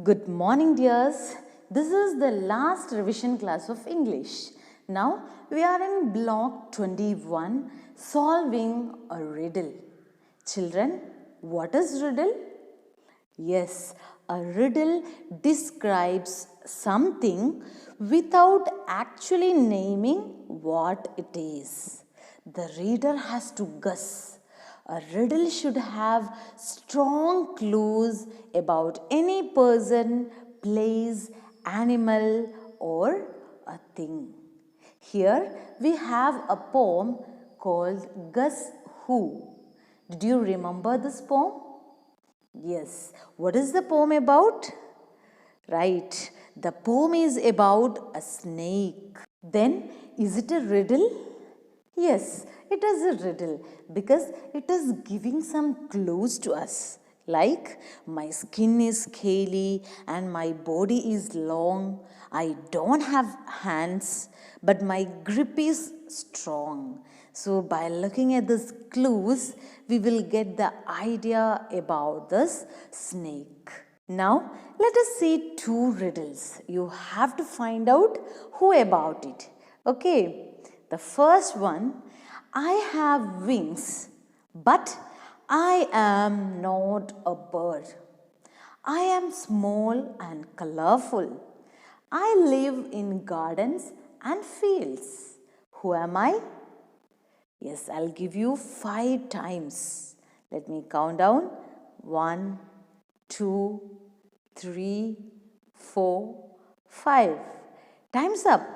Good morning, dears. This is the last revision class of English. Now we are in block 21, solving a riddle. Children, what is riddle? Yes, a riddle describes something without actually naming what it is. The reader has to guess. A riddle should have strong clues about any person, place, animal, or a thing. Here we have a poem called Guess Who. Did you remember this poem? Yes. What is the poem about? Right. The poem is about a snake. Then, is it a riddle? Yes, it is a riddle because it is giving some clues to us. Like, my skin is scaly and my body is long. I don't have hands, but my grip is strong. So, by looking at these clues, we will get the idea about this snake. Now, let us see two riddles. You have to find out who about it. Okay. The first one, I have wings, but I am not a bird. I am small and colorful. I live in gardens and fields. Who am I? Yes, I'll give you 5 times. Let me count down. 1, 2, 3, 4, 5. Time's up.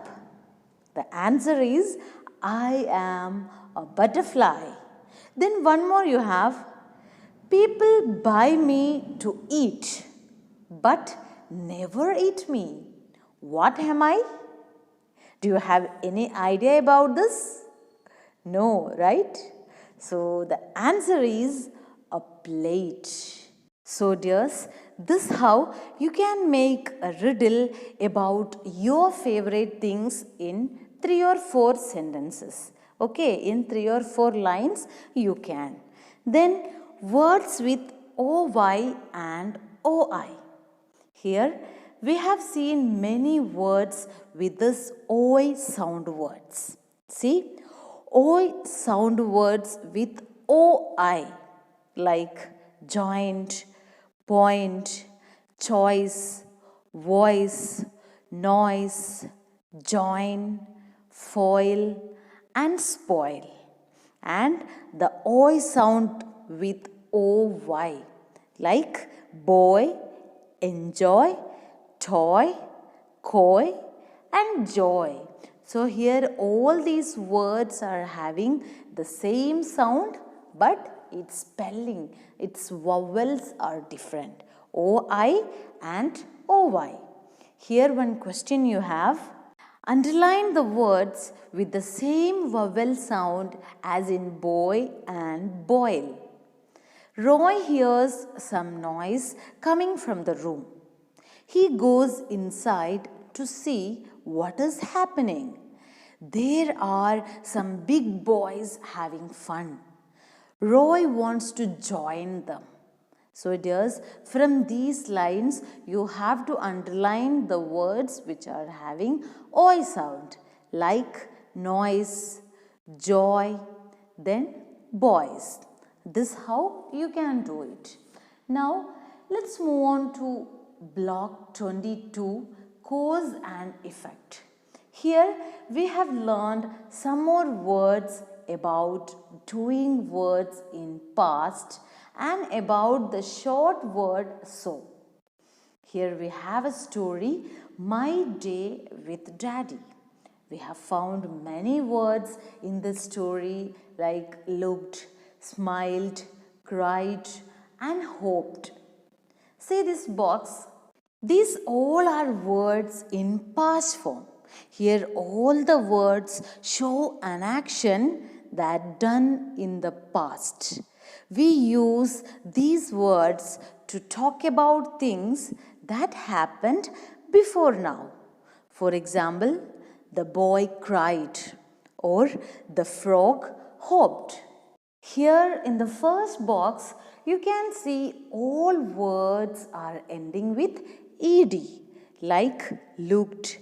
The answer is I am a butterfly. Then one more you have. People buy me to eat, but never eat me. What am I? Do you have any idea about this? No, right? So the answer is a plate. So dears, this is how you can make a riddle about your favorite things in 3 or 4 sentences. Okay, in 3 or 4 lines you can. Then words with OY and OI. Here we have seen many words with this OI sound words. See, OI sound words with OI like joint, point, choice, voice, noise, join, foil and spoil. And the OI sound with OY like boy, enjoy, toy, coy and joy. So here all these words are having the same sound but its spelling, its vowels are different. OI and OY. Here one question you have. Underline the words with the same vowel sound as in boy and boil. Roy hears some noise coming from the room. He goes inside to see what is happening. There are some big boys having fun. Roy wants to join them. So dears, from these lines you have to underline the words which are having OI sound like noise, joy, then boys. This is how you can do it. Now let's move on to block 22, cause and effect. Here we have learned some more words about doing words in past and about the short word so. Here we have a story, My Day with Daddy. We have found many words in this story like looked, smiled, cried and hoped. See this box. These all are words in past form. Here all the words show an action that done in the past. We use these words to talk about things that happened before now. For example, the boy cried or the frog hopped. Here in the first box, you can see all words are ending with ed, like looked,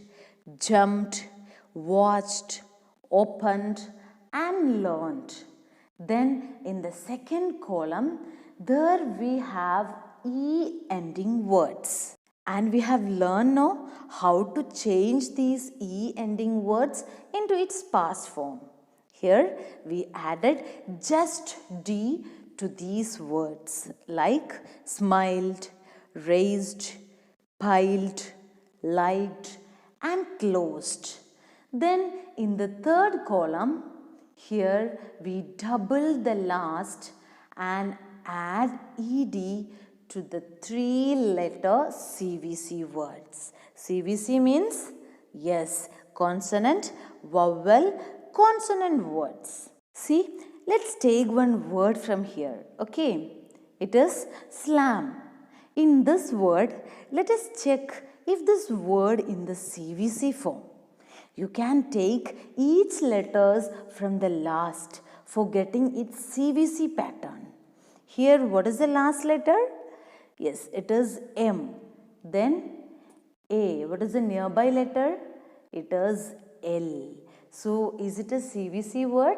jumped, watched, opened, and learned. Then in the second column, there we have E ending words. And we have learned now how to change these E ending words into its past form. Here we added just D to these words like smiled, raised, piled, liked, and closed. Then in the third column, here we double the last and add ed to the 3-letter CVC words. CVC means, yes, consonant, vowel, consonant words. See, let's take one word from here, okay? It is slam. In this word, let us check if this word in the CVC form. You can take each letters from the last for getting its CVC pattern. Here, what is the last letter? Yes, it is M. Then A. What is the nearby letter? It is L. So, is it a CVC word?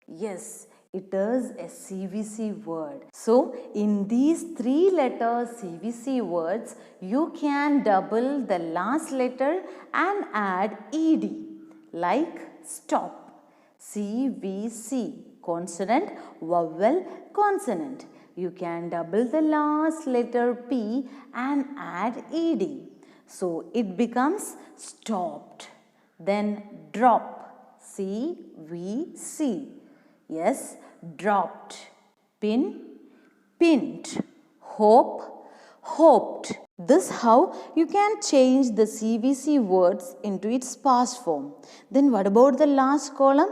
Yes, it is a CVC word. So, in these 3-letter CVC words, you can double the last letter and add ed, like stop. CVC, consonant, vowel, consonant. You can double the last letter P and add ed. So, it becomes stopped. Then drop, CVC. Yes, dropped. Pin, pinned. Hope, hoped. This how you can change the CVC words into its past form. Then what about the last column?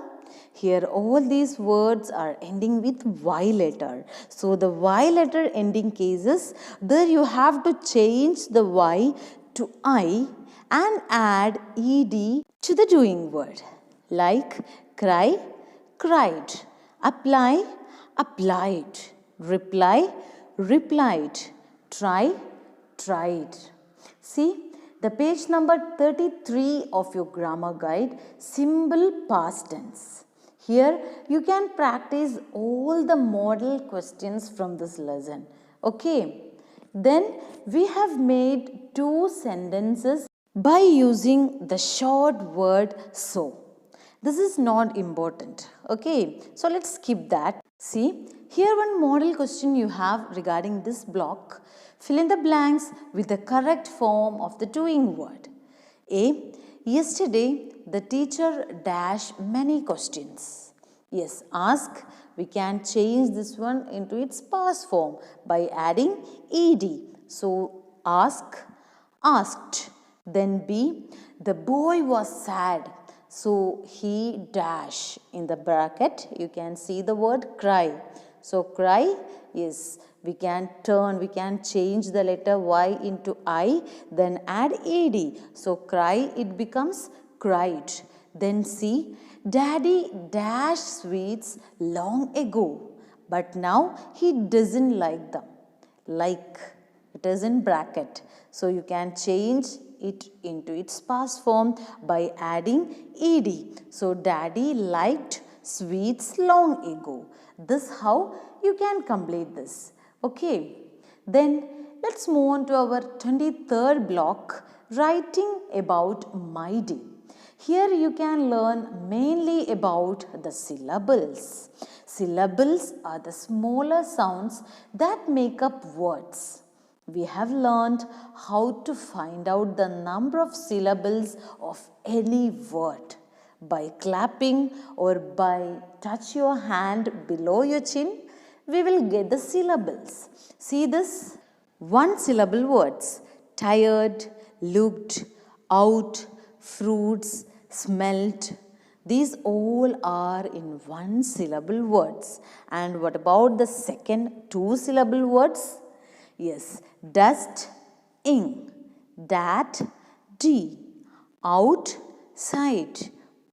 Here all these words are ending with Y letter. So the Y letter ending cases, there you have to change the Y to I and add ed to the doing word. Like cry, cried, apply, applied, reply, replied, try, tried. See, the page number 33 of your grammar guide, simple past tense. Here you can practice all the model questions from this lesson. Okay. Then we have made 2 sentences by using the short word so. This is not important. Okay. So let's skip that. See, here one model question you have regarding this block. Fill in the blanks with the correct form of the doing word. A. Yesterday the teacher dashed many questions. Yes, ask. We can change this one into its past form by adding ed. So ask, asked. Then B. The boy was sad. So he dash. In the bracket you can see the word cry. So cry, yes, we can change the letter Y into I, then add ed. So cry, it becomes cried. Then C. Daddy dashed sweets long ago, but now he doesn't like them. Like, it is in bracket. So you can change it into its past form by adding ed. So daddy liked sweets long ago. This how you can complete this. Okay. Then let's move on to our 23rd block, writing about my day. Here you can learn mainly about the syllables. Syllables are the smaller sounds that make up words. We have learned how to find out the number of syllables of any word by clapping or by touch your hand below your chin. We will get the syllables. See this? 1 syllable words: tired, looked, out, fruits, smelt. These all are in 1 syllable words. And what about the second 2 syllable words? Yes, dust, ing, dat, d, out, side,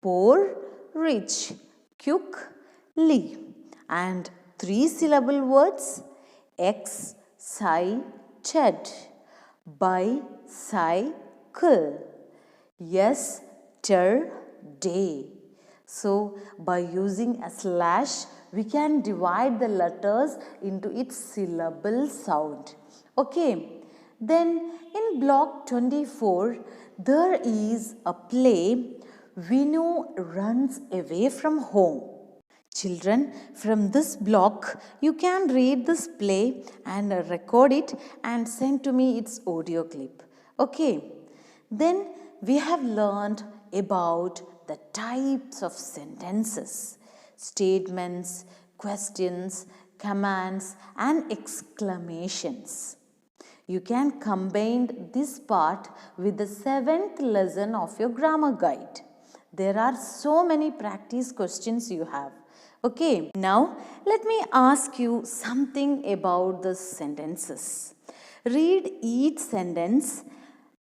poor, rich, cook, li. And 3 syllable words: ex, si, ched. bicycle. Yesterday. So by using a slash, we can divide the letters into its syllable sound. Okay. Then in block 24, there is a play. Vinu runs away from home. Children, from this block, you can read this play and record it and send to me its audio clip. Okay. Then we have learned about the types of sentences, statements, questions, commands, and exclamations. You can combine this part with the 7th lesson of your grammar guide. There are so many practice questions you have. Okay, now let me ask you something about the sentences. Read each sentence,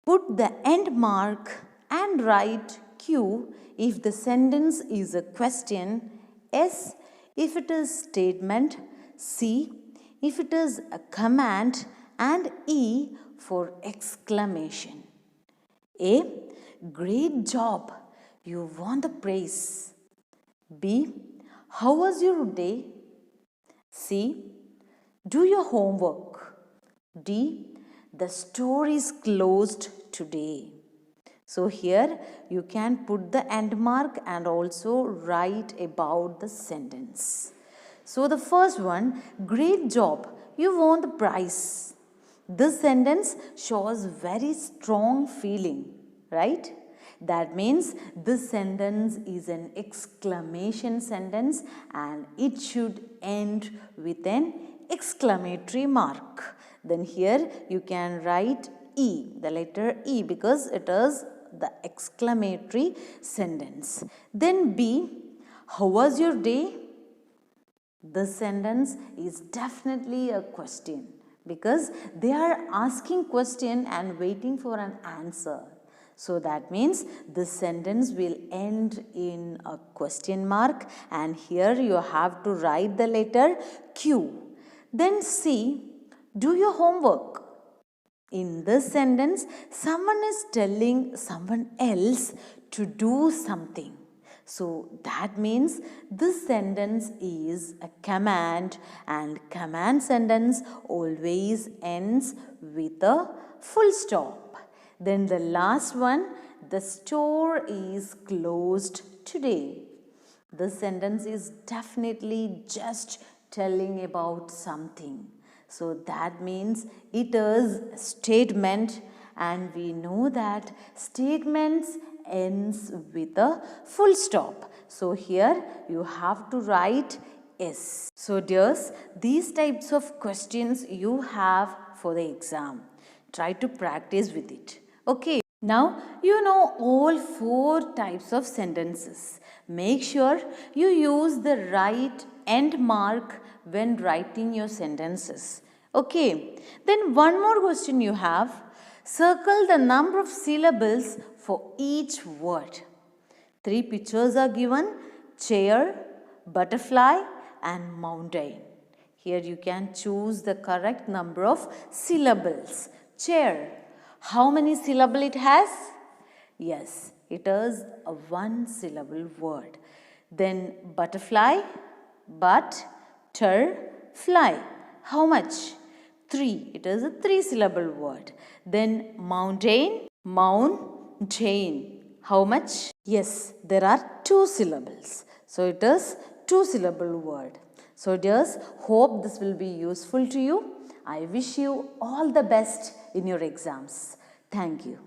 put the end mark and write Q if the sentence is a question, S if it is statement, C if it is a command, and E for exclamation. A. Great job. You won the praise. B. How was your day? C. Do your homework. D. The store is closed today. So here you can put the end mark and also write about the sentence. So the first one, great job. You won the prize. This sentence shows very strong feeling, right? That means this sentence is an exclamation sentence and it should end with an exclamatory mark. Then here you can write E, the letter E, because it is the exclamatory sentence. Then B, how was your day? This sentence is definitely a question because they are asking question and waiting for an answer. So that means this sentence will end in a question mark and here you have to write the letter Q. Then C, do your homework. In this sentence, someone is telling someone else to do something. So that means this sentence is a command and command sentence always ends with a full stop. Then the last one, the store is closed today. This sentence is definitely just telling about something. So that means it is a statement and we know that statements ends with a full stop. So here you have to write S. So dears, these types of questions you have for the exam. Try to practice with it. Okay, now you know all 4 types of sentences. Make sure you use the right end mark when writing your sentences. Okay, then one more question you have. Circle the number of syllables for each word. 3 pictures are given, chair, butterfly and mountain. Here you can choose the correct number of syllables. Chair. How many syllables it has? Yes, it is a 1 syllable word. Then butterfly, fly. How much? 3. It is a 3 syllable word. Then mountain. How much? Yes, there are 2 syllables. So it is 2 syllable word. So dears, hope this will be useful to you. I wish you all the best in your exams. Thank you.